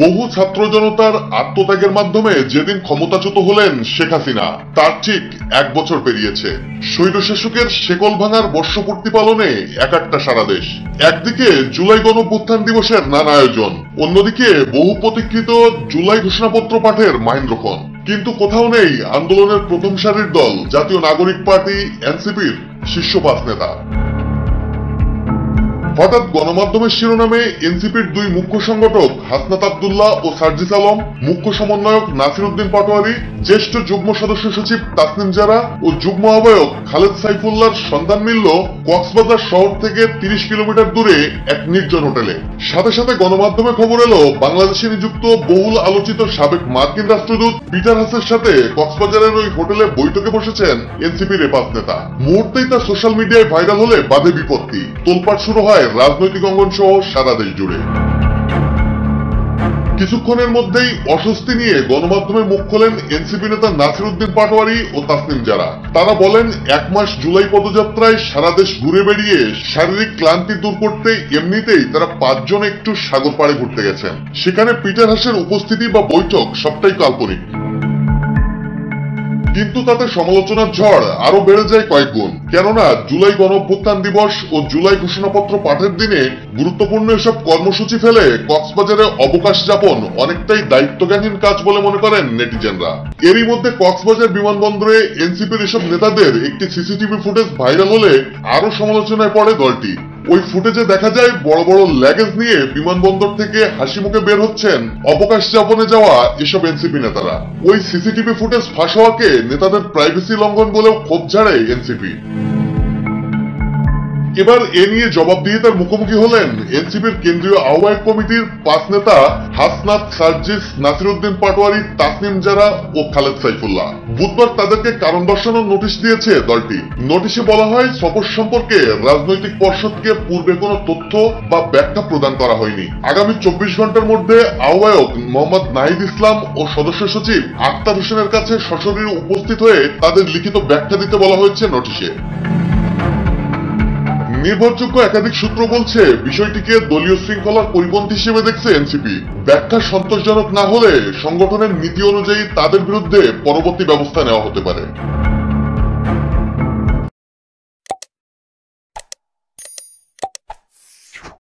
বহু ছাত্র জনতার আত্মত্যাগের মাধ্যমে যেদিন ক্ষমতাচ্যুত হলেন শেখ হাসিনা, তার ঠিক 1 বছর পেরিয়েছে। স্বৈরশাসকের শেকল ভাঙার বর্ষপূর্তি পালনে একাট্টা সারা দেশ। একদিকে জুলাই গণঅভ্যুত্থান দিবসের নানা আয়োজন, অন্যদিকে বহু প্রতীক্ষিত জুলাই ঘোষণাপত্র পাঠের মাহেন্দ্রক্ষণ। কিন্তু কোথাও নেই আন্দোলনের প্রথম সারির দল জাতীয় নাগরিক পার্টি এনসিপির শীর্ষ 5 নেতা। হঠাৎ গণমাধ্যমের শিরোনামে এনসিপির 2 মুখ্য সংগঠক হাসনাত আব্দুল্লাহ ও সার্জিস আলম, মুখ্য সমন্বয়ক নাসির উদ্দিন পাটোয়ারি, জ্যেষ্ঠ যুগ্ম সদস্য সচিব তাসনিম জারা ও যুগ্ম আহ্বায়ক খালেদ সাইফুল্লাহর সন্ধান মিলল কক্সবাজার শহর থেকে 30 কিলোমিটার দূরে এক নির্জন হোটেলে। সাথে সাথে গণমাধ্যমে খবর এলো বাংলাদেশে নিযুক্ত বহুল আলোচিত সাবেক মার্কিন রাষ্ট্রদূত পিটার হাসের সাথে কক্সবাজারের ওই হোটেলে বৈঠকে বসেছেন এনসিপির 5 নেতা। মুহূর্তেই তা সোশ্যাল মিডিয়ায় ভাইরাল হলে বাধে বিপত্তি, তোলপাড় শুরু হয় রাজনৈতিক অঙ্গন সহ সারা দেশ জুড়ে। কিছুক্ষণের মধ্যেই অস্বস্তি নিয়ে গণমাধ্যমে মুখ খোলেন এনসিপি নেতা নাসির উদ্দিন পাটোয়ারি ও তাসনিম জারা। তারা বলেন, 1 মাস জুলাই পদযাত্রায় সারা দেশ ঘুরে বেড়িয়ে শারীরিক ক্লান্তি দূর করতে এমনিতেই তারা 5 জন একটু সাগর পাড়ে ঘুরতে গেছেন। সেখানে পিটার হাসের উপস্থিতি বা বৈঠক সবটাই কাল্পনিক। কিন্তু তাতে সমালোচনার ঝড় আরো বেড়ে যায় কয়েক গুণ। কেননা জুলাই গণঅভ্যুত্থান দিবস ও জুলাই ঘোষণাপত্র পাঠের দিনে গুরুত্বপূর্ণ এসব কর্মসূচি ফেলে কক্সবাজারে অবকাশ যাপন অনেকটাই দায়িত্বজ্ঞানহীন কাজ বলে মনে করেন নেটিজেনরা। এরই মধ্যে কক্সবাজার বিমানবন্দরে এনসিপির এসব নেতাদের একটি সিসিটিভি ফুটেজ ভাইরাল হলে আরো সমালোচনায় পড়ে দলটি। ওই ফুটেজে দেখা যায় বড় বড় ল্যাগেজ নিয়ে বিমানবন্দর থেকে হাসি মুখে বের হচ্ছেন অবকাশ যাপনে যাওয়া এসব এনসিপি নেতারা। ওই সিসিটিভি ফুটেজ ফাঁস হওয়াকে নেতাদের প্রাইভেসি লঙ্ঘন বলেও ক্ষোভ ঝাড়ে এনসিপি। এবার এ নিয়ে জবাবদিহিতার মুখোমুখি হলেন এনসিপির কেন্দ্রীয় আহ্বায়ক কমিটির 5 নেতা হাসনাত, সার্জিস, নাসির উদ্দিন পাটোয়ারি, তাসনিম জারা ও খালেদ সাইফুল্লাহ। বুধবার তাদেরকে কারণ দর্শানোর নোটিশ দিয়েছে দলটি। নোটিশে বলা হয়, সফর সম্পর্কে রাজনৈতিক পর্ষদকে পূর্বে কোনো তথ্য বা ব্যাখ্যা প্রদান করা হয়নি। আগামী 24 ঘন্টার মধ্যে আহ্বায়ক মোহাম্মদ নাহিদ ইসলাম ও সদস্য সচিব আক্তার হোসেনের কাছে সশরীরে উপস্থিত হয়ে তাদের লিখিত ব্যাখ্যা দিতে বলা হয়েছে নোটিশে। নির্ভরযোগ্য একাধিক সূত্র বলছে, বিষয়টিকে দলীয় শৃঙ্খলার পরিপন্থী হিসেবে দেখছে এনসিপি। ব্যাখ্যা সন্তোষজনক না হলে সংগঠনের নীতি অনুযায়ী তাদের বিরুদ্ধে পরবর্তী ব্যবস্থা নেওয়া হতে পারে।